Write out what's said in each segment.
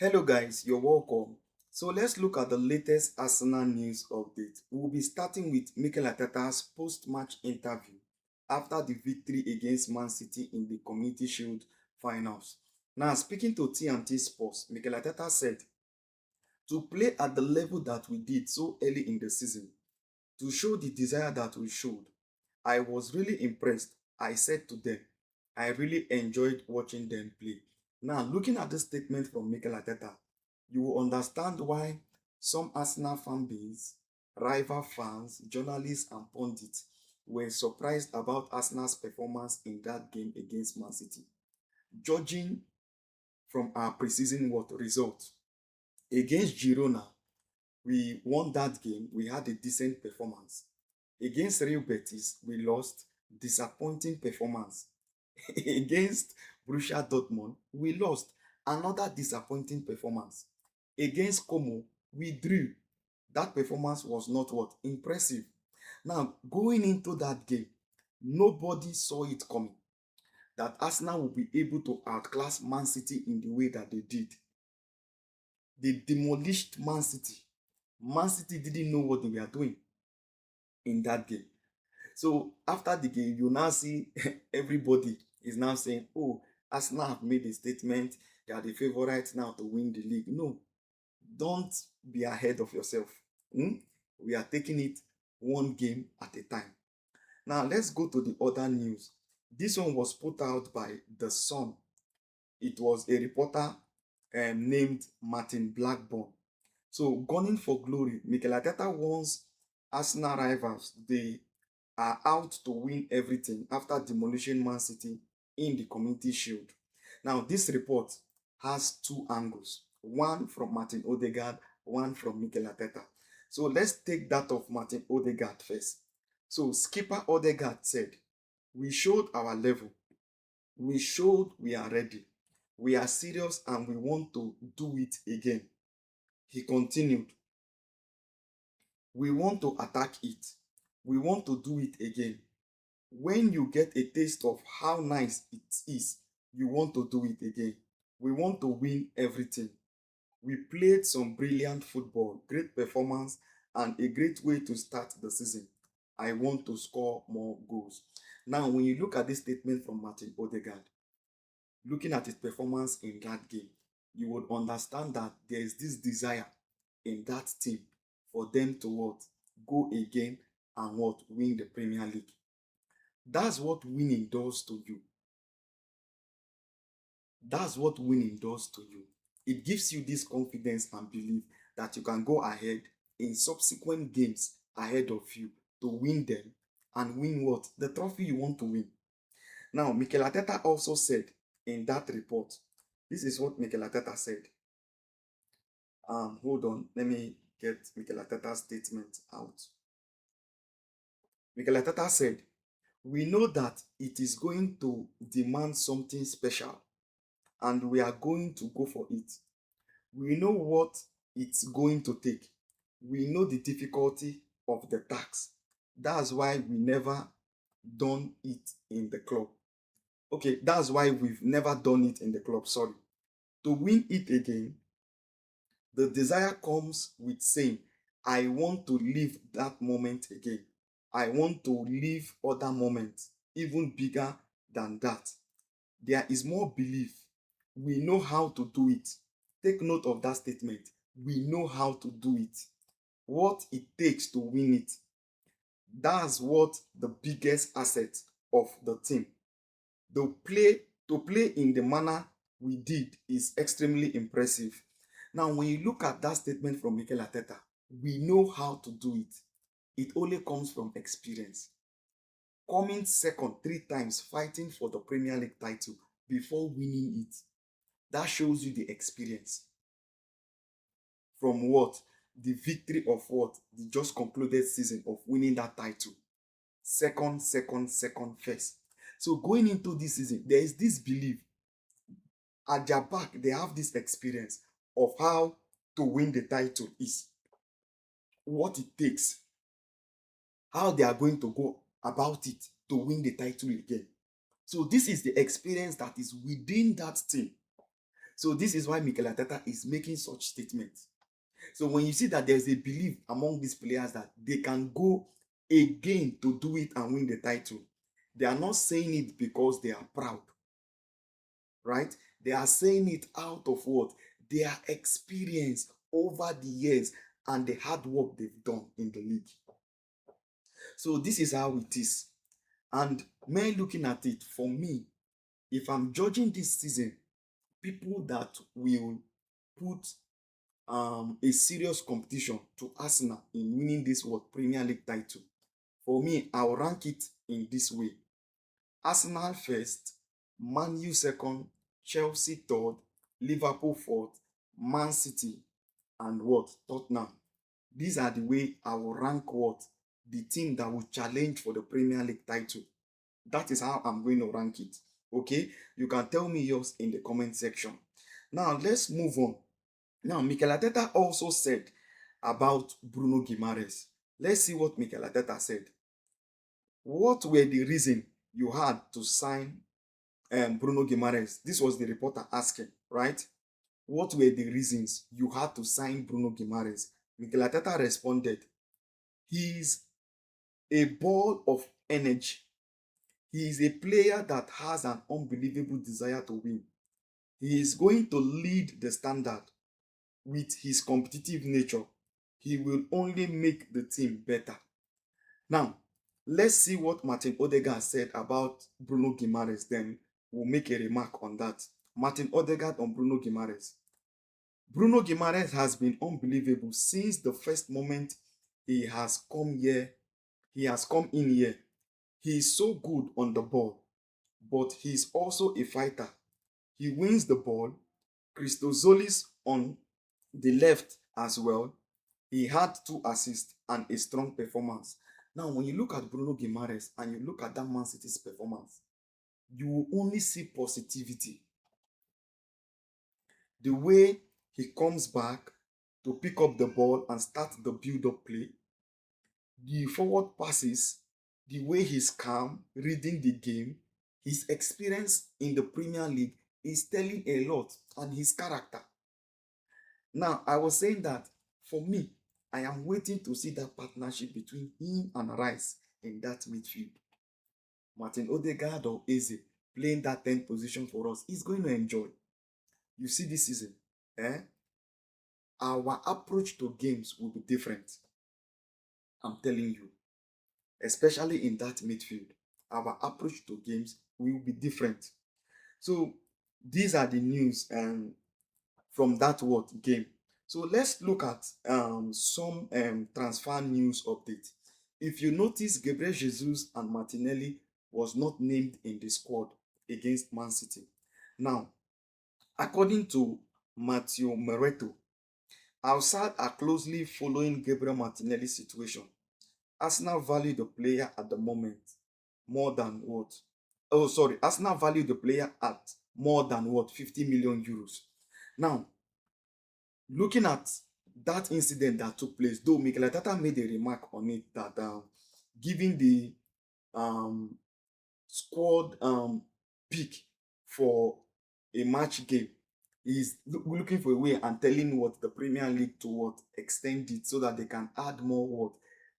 Hello guys, you're welcome. So let's look at the latest Arsenal news update. We'll be starting with Mikel Arteta's post-match interview after the victory against Man City in the Community Shield finals. Now, speaking to TNT Sports, Mikel Arteta said, "To play at the level that we did so early in the season, to show the desire that we showed, I was really impressed. I said to them, I really enjoyed watching them play." Now, looking at this statement from Mikel Arteta, you will understand why some Arsenal fan base, rival fans, journalists, and pundits were surprised about Arsenal's performance in that game against Man City. Judging from our preseason result against Girona, we won that game. We had a decent performance. Against Real Betis, we lost. Disappointing performance. Against Borussia Dortmund, we lost. Another disappointing performance. Against Como, we drew. That performance was not what? Impressive. Now, going into that game, nobody saw it coming that Arsenal will be able to outclass Man City in the way that they did. They demolished Man City. Man City didn't know what they were doing in that game. So after the game, you now see everybody is now saying, "Oh, Arsenal have made a statement. They are the favorites now to win the league." No, don't be ahead of yourself. Hmm? We are taking it one game at a time. Now let's go to the other news. This one was put out by The Sun. It was a reporter named Martin Blackburn. So, gunning for glory, Mikel Arteta warns Arsenal rivals they are out to win everything after demolishing Man City in the Community Shield. Now, this report has two angles, one from Martin Odegaard, one from Mikel Arteta. So, let's take that of Martin Odegaard first. So, skipper Odegaard said, "We showed our level. We showed we are ready. We are serious and we want to do it again." He continued, "We want to attack it. We want to do it again. When you get a taste of how nice it is, you want to do it again. We want to win everything. We played some brilliant football, great performance, and a great way to start the season. I want to score more goals." Now, when you look at this statement from Martin Odegaard, looking at his performance in that game, you would understand that there is this desire in that team for them to what? Go again and what? Win the Premier League. That's what winning does to you. That's what winning does to you. It gives you this confidence and belief that you can go ahead in subsequent games ahead of you to win them and win what? The trophy you want to win. Now, Mikel Arteta also said in that report, this is what Mikel Arteta said. Hold on, let me get Mikel Arteta's statement out. Mikel Arteta said, "We know that it is going to demand something special and we are going to go for it. We know what it's going to take. We know the difficulty of the task. That's why we never done it in the club." Okay, that's why we've never done it in the club, sorry. To win it again, the desire comes with saying, "I want to live that moment again. I want to live other moments, even bigger than that." There is more belief. We know how to do it. Take note of that statement. We know how to do it. What it takes to win it. That's what the biggest asset of the team. To play in the manner we did is extremely impressive. Now, when you look at that statement from Mikel Arteta, we know how to do it. It only comes from experience. Coming second 3 times, fighting for the Premier League title before winning it. That shows you the experience. From what? The victory of what? The just concluded season of winning that title. Second, first. So going into this season, there is this belief. At their back, they have this experience of how to win the title is, what it takes, how they are going to go about it to win the title again. So this is the experience that is within that team. So this is why Mikel Arteta is making such statements. So when you see that there's a belief among these players that they can go again to do it and win the title, they are not saying it because they are proud, right? They are saying it out of what? Their experience over the years and the hard work they've done in the league. So this is how it is. And men looking at it, for me, if I'm judging this season, people that will put a serious competition to Arsenal in winning this World Premier League title, for me, I'll rank it in this way: Arsenal first, Man U second, Chelsea third, Liverpool fourth, Man City, and what? Tottenham. These are the way I will rank what? The team that will challenge for the Premier League title. That is how I'm going to rank it. Okay? You can tell me yours in the comment section. Now, let's move on. Now, Mikel Arteta also said about Bruno Guimaraes. Let's see what Mikel Arteta said. What were the reason you had to sign Bruno Guimaraes? This was the reporter asking, right? What were the reasons you had to sign Bruno Guimaraes? Mikel Arteta responded, he's a ball of energy. He is a player that has an unbelievable desire to win. He is going to lead the standard. With his competitive nature, he will only make the team better. Now, let's see what Martin Odegaard said about Bruno Guimaraes. Then we'll make a remark on that. Martin Odegaard on Bruno Guimaraes. Bruno Guimaraes has been unbelievable since the first moment he has come here. He has come in here. He is so good on the ball, but he is also a fighter. He wins the ball. Christozolis on the left as well. He had 2 assists and a strong performance. Now, when you look at Bruno Guimaraes and you look at that Man City's performance, you will only see positivity. The way he comes back to pick up the ball and start the build-up play, the forward passes, the way he's calm, reading the game, his experience in the Premier League is telling a lot, and his character. Now, I was saying that for me, I am waiting to see that partnership between him and Rice in that midfield. Martin Odegaard or Eze playing that 10th position for us is going to enjoy. You see this season, our approach to games will be different. I'm telling you, especially in that midfield, our approach to games will be different. So these are the news from that game. So let's look at some transfer news update. If you notice, Gabriel Jesus and Martinelli was not named in the squad against Man City. Now, according to Matteo Moretto, outside are closely following Gabriel Martinelli's situation. Arsenal value the player at the moment more than what? Oh, sorry. Arsenal value the player at more than what? 50 million euros. Now, looking at that incident that took place, though Mikel Arteta made a remark on it that giving the um, squad pick for a match game is looking for a way and telling what the Premier League to what extend it so that they can add more what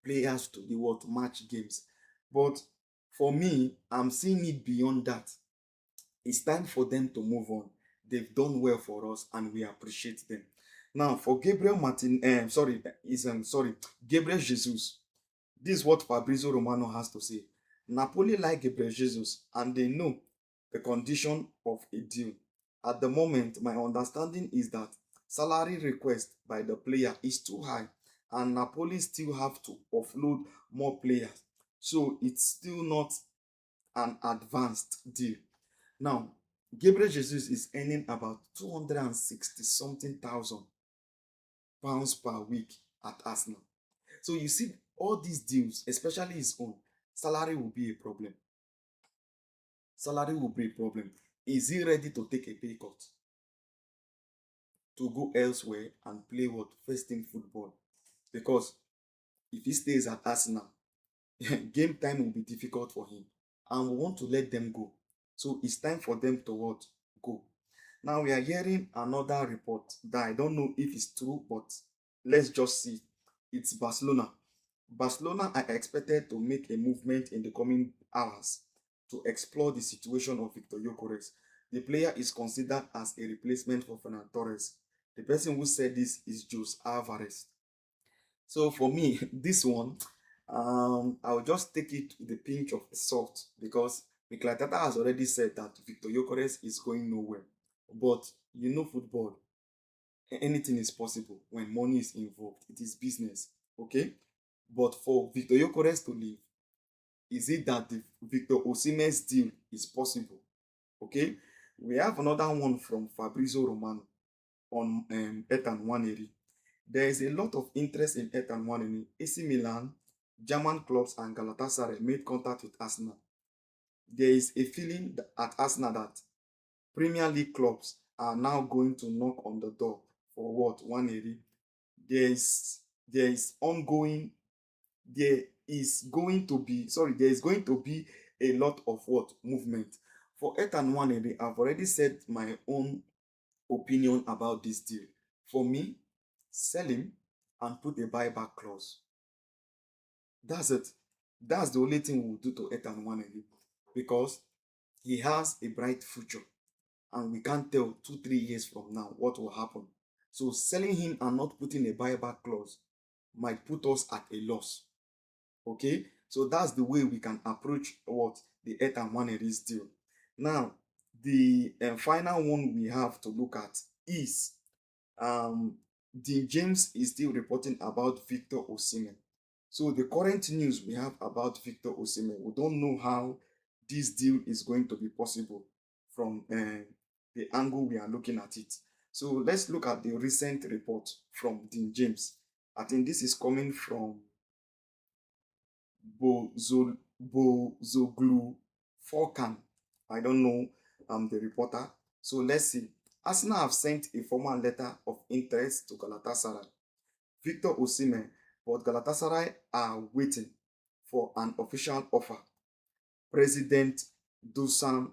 players to the what match games. But for me, I'm seeing it beyond that. It's time for them to move on. They've done well for us and we appreciate them. Now for Gabriel Gabriel Jesus. This is what Fabrizio Romano has to say. Napoli like Gabriel Jesus and they know the condition of a deal. At the moment, my understanding is that salary request by the player is too high and Napoli still have to offload more players. So it's still not an advanced deal. Now, Gabriel Jesus is earning about 260 something thousand pounds per week at Arsenal. So you see, all these deals, especially his own, salary will be a problem. Salary will be a problem. Is he ready to take a pay cut to go elsewhere and play what first team football? Because if he stays at Arsenal, game time will be difficult for him, and we want to let them go. So it's time for them to what? Go. Now we are hearing another report that I don't know if it's true, but let's just see. It's Barcelona. Barcelona are expected to make a movement in the coming hours to explore the situation of Victor Gyökeres. The player is considered as a replacement for Fernando Torres. The person who said this is Jose Alvarez. So for me, this one, I'll just take it with a pinch of salt because Mikel Arteta has already said that Victor Gyökeres is going nowhere. But you know football, anything is possible when money is involved. It is business, okay? But for Victor Gyökeres to leave, is it that the Victor Osimhen's deal is possible? Okay, we have another one from Fabrizio Romano on Ethan Nwaneri. There is a lot of interest in Ethan Nwaneri. AC Milan, German clubs, and Galatasaray made contact with Arsenal. There is a feeling at Arsenal that Premier League clubs are now going to knock on the door for what Nwaneri. There is ongoing there is going to be there is going to be a lot of what movement for Ethan Nwaneri. I've already said my own opinion about this deal. For me, sell him and put a buyback clause. That's it. That's the only thing we'll do to Ethan Nwaneri because he has a bright future and we can't tell 2 3 years from now what will happen. So selling him and not putting a buyback clause might put us at a loss. Okay, so that's the way we can approach what the Ethan Nwaneri's deal. Now, the final one we have to look at is Dean James is still reporting about Victor Osimhen. So the current news we have about Victor Osimhen, we don't know how this deal is going to be possible from the angle we are looking at it. So let's look at the recent report from Dean James. I think this is coming from Bozoglu Forkan. I don't know the reporter. So let's see. Arsenal have sent a formal letter of interest to Galatasaray, Victor Osimhen, but Galatasaray are waiting for an official offer. President Dusan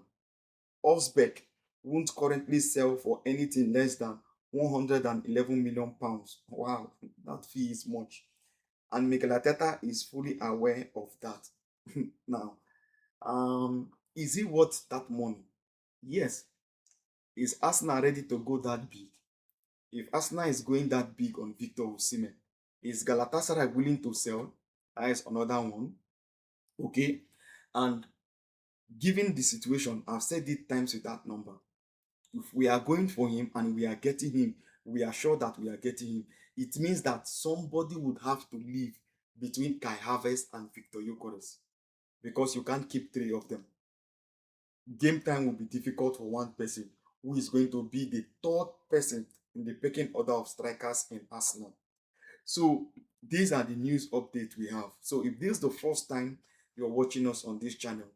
Osbeck won't currently sell for anything less than 111 million pounds. Wow, that fee is much. And Mikel Arteta is fully aware of that. Now, is it worth that money? Yes. Is Arsenal ready to go that big? If Arsenal is going that big on Victor Osimhen, is Galatasaray willing to sell? That is another one. Okay. And given the situation, I've said it times with that number. If we are going for him and we are getting him, we are sure that we are getting him. It means that somebody would have to leave between Kai Havertz and Victor Gyökeres because you can't keep three of them. Game time will be difficult for one person who is going to be the third person in the pecking order of strikers in Arsenal. So these are the news updates we have. So if this is the first time you're watching us on this channel,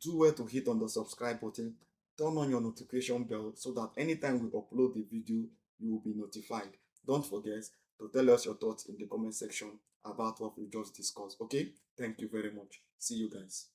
do well to hit on the subscribe button, turn on your notification bell so that anytime we upload the video, you will be notified. Don't forget to tell us your thoughts in the comment section about what we just discussed. Okay, thank you very much. See you guys.